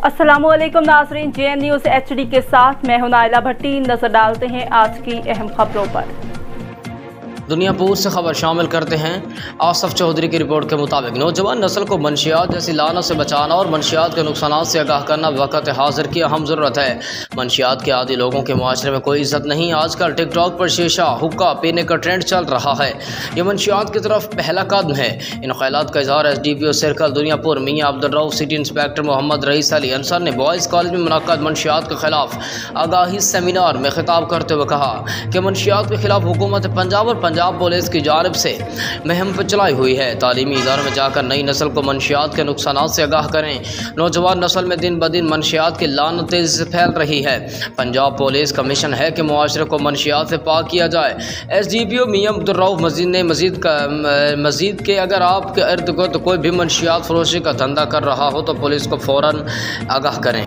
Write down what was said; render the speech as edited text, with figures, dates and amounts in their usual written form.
अस्सलामुअलैकुम नाज़रीन, JN news HD के साथ मैं हूं नाइला भट्टी। नजर डालते हैं आज की अहम खबरों पर। दुनिया भर से खबर शामिल करते हैं। आसफ चौधरी की रिपोर्ट के मुताबिक नौजवान नस्ल को मनशियात जैसी लानत से बचाना और मनशियात के नुकसान से आगाह करना वक़्त हाजिर की अहम ज़रूरत है। मनशियात के आदी लोगों के माशरे में कोई इज़्ज़त नहीं। आजकल टिकटॉक पर शीशा हुक्का पीने का ट्रेंड चल रहा है। ये मनशियात की तरफ पहला कदम है। इन ख्यालात का इज़हार SDPO सर्कल दुनियापुर मियाँ Abdur Rauf city inspector Mohammad rice Ali Ansar ने बॉयज़ कॉलेज में मुनक्कद मनशियात के खिलाफ आगाही सेमिनार में खिताब करते हुए कहा कि मनशियात के खिलाफ हुकूमत पंजाब और पंजाब पुलिस की जानिब से मुहिम चलाई हुई है। तालीमी इदारों में जाकर नई नस्ल को मनशियात के नुकसान से आगाह करें। नौजवान नस्ल में दिन ब दिन मनशियात की लानत तेजी से फैल रही है। पंजाब पुलिस का मिशन है कि मुआशरे को मनशियात से पाक किया जाए। SDPO मियाँ अब्दुर्रऊफ ने मजीद के अगर आपके इर्द गिर्द कोई भी मनशियात फरोशी का धंधा कर रहा हो तो पुलिस को फ़ौरन आगाह करें।